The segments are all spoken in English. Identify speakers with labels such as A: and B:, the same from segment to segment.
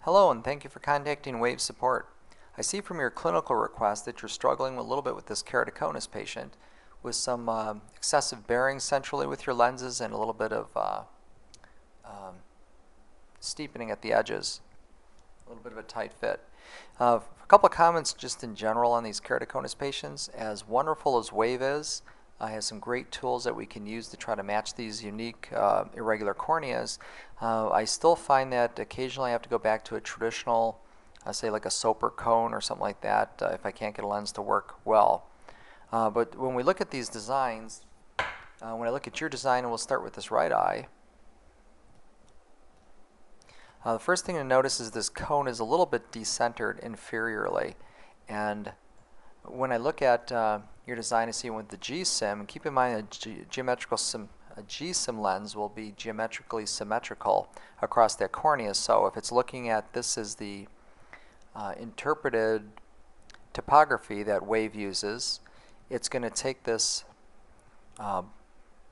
A: Hello, and thank you for contacting Wave Support. I see from your clinical request that you're struggling a little bit with this keratoconus patient with some excessive bearing centrally with your lenses and a little bit of um, steepening at the edges, a little bit of a tight fit. A couple of comments just in general on these keratoconus patients. As wonderful as Wave is, has some great tools that we can use to try to match these unique irregular corneas. I still find that occasionally I have to go back to a traditional, say like a Soper cone or something like that, if I can't get a lens to work well. But when we look at these designs, when I look at your design, and we'll start with this right eye, the first thing to notice is this cone is a little bit decentered inferiorly. And when I look at your design, I see with the G-SIM, and keep in mind a G-SIM lens will be geometrically symmetrical across that cornea. So if it's looking at this as the interpreted topography that Wave uses, it's going to take this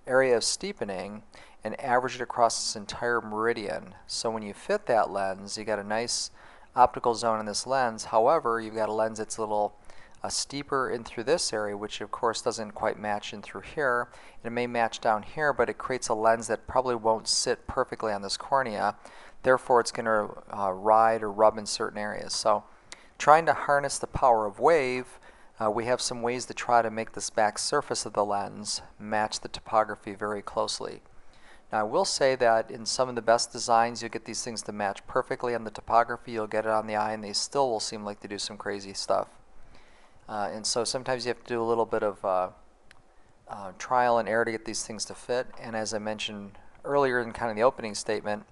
A: area of steepening and average it across this entire meridian. So when you fit that lens, you got a nice optical zone in this lens. However, you've got a lens that's a little steeper in through this area, which of course doesn't quite match in through here. And it may match down here, but it creates a lens that probably won't sit perfectly on this cornea. Therefore, it's going to ride or rub in certain areas. So trying to harness the power of Wave, we have some ways to try to make this back surface of the lens match the topography very closely. Now, I will say that in some of the best designs, you'll get these things to match perfectly on the topography. You'll get it on the eye, and they still will seem like they do some crazy stuff. And so sometimes you have to do a little bit of trial and error to get these things to fit. And as I mentioned earlier in kind of the opening statement,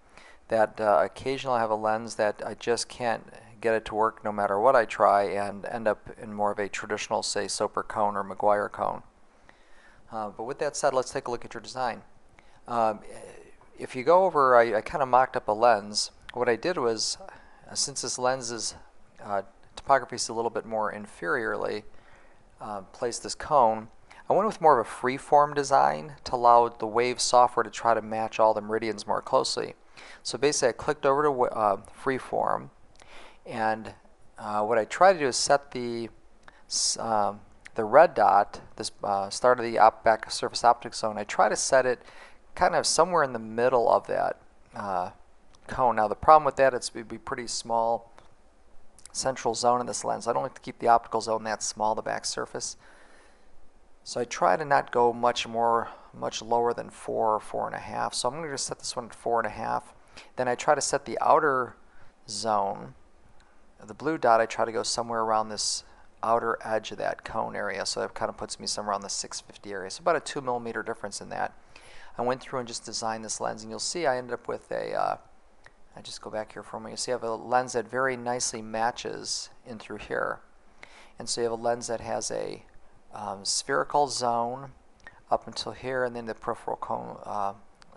A: that occasionally I have a lens that I just can't get it to work no matter what I try, and end up in more of a traditional, say, Soper cone or McGuire cone. But with that said, let's take a look at your design. If you go over, I kind of mocked up a lens. What I did was, since this lens is topography is a little bit more inferiorly placed this cone, I went with more of a free-form design to allow the Wave software to try to match all the meridians more closely. So basically I clicked over to free-form, and what I try to do is set the red dot, this start of the back surface optic zone, I try to set it kind of somewhere in the middle of that cone. Now the problem with that, it would be pretty small central zone in this lens. I don't like to keep the optical zone that small, the back surface. So I try to not go much lower than 4 or 4.5. So I'm going to just set this one at 4.5. Then I try to set the outer zone, the blue dot, I try to go somewhere around this outer edge of that cone area. So that kind of puts me somewhere around the 650 area. So about a 2 millimeter difference in that. I went through and just designed this lens, and you'll see I ended up with a I just go back here for a moment. You see I have a lens that very nicely matches in through here. And so you have a lens that has a spherical zone up until here, and then the peripheral cone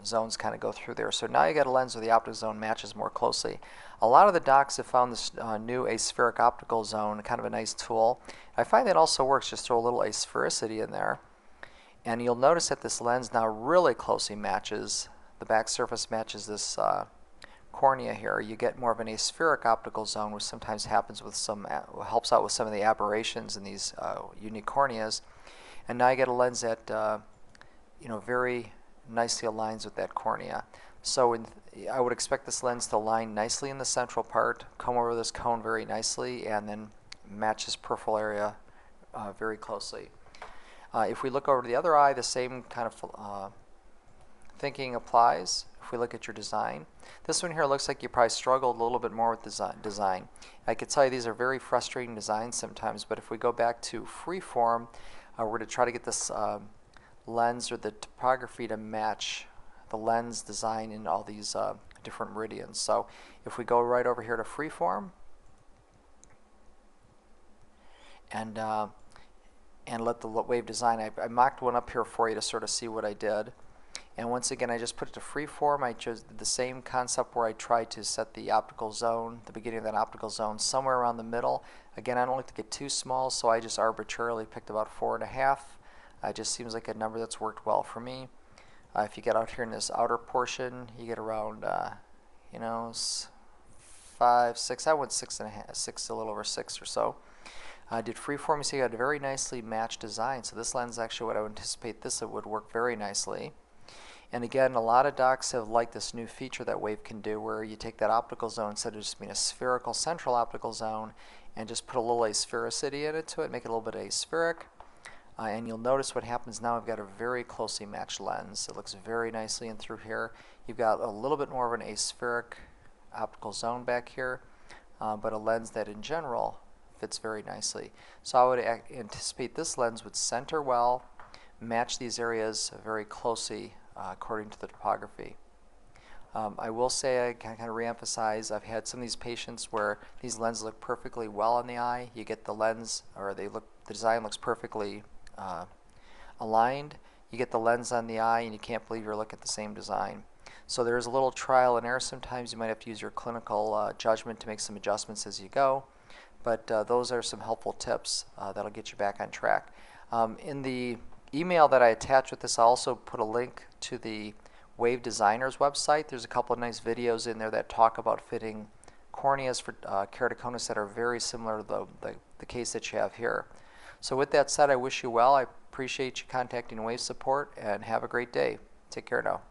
A: zones kind of go through there. So now you got a lens where the optical zone matches more closely. A lot of the docs have found this new aspheric optical zone kind of a nice tool. I find that also works. Just throw a little asphericity in there. And you'll notice that this lens now really closely matches, the back surface matches this cornea here. You get more of an aspheric optical zone, which sometimes happens with some, helps out with some of the aberrations in these unique corneas. And now you get a lens that very nicely aligns with that cornea. So I would expect this lens to align nicely in the central part, come over this cone very nicely, and then match this peripheral area very closely. If we look over to the other eye, the same kind of thinking applies. If we look at your design, this one here looks like you probably struggled a little bit more with design. I could tell you these are very frustrating designs sometimes, but if we go back to freeform, we're going to try to get this lens or the topography to match the lens design in all these different meridians. So if we go right over here to freeform and let the Wave design, I mocked one up here for you to sort of see what I did. And once again, I just put it to freeform. I chose the same concept where I tried to set the optical zone, the beginning of that optical zone, somewhere around the middle. Again, I don't like to get too small, so I just arbitrarily picked about 4.5. It just seems like a number that's worked well for me. If you get out here in this outer portion, you get around, 5, 6. I went 6.5, 6, a little over 6 or so. I did freeform, so you had a very nicely matched design. So this lens actually, what I would anticipate this, it would work very nicely. And again, a lot of docs have liked this new feature that Wave can do where you take that optical zone instead of just being a spherical central optical zone and just put a little asphericity into it, make it a little bit aspheric. And you'll notice what happens now. I've got a very closely matched lens. It looks very nicely in through here. You've got a little bit more of an aspheric optical zone back here, but a lens that in general fits very nicely. So I would anticipate this lens would center well, match these areas very closely according to the topography. I will say, I kind of re-emphasize, I've had some of these patients where these lenses look perfectly well in the eye. You get the lens, or the design looks perfectly aligned. You get the lens on the eye and you can't believe you're looking at the same design. So there's a little trial and error. Sometimes you might have to use your clinical judgment to make some adjustments as you go. But those are some helpful tips that'll get you back on track. In the email that I attached with this, I'll also put a link to the Wave Designer's website. There's a couple of nice videos in there that talk about fitting corneas for keratoconus that are very similar to the case that you have here. So with that said, I wish you well. I appreciate you contacting Wave Support, and have a great day. Take care now.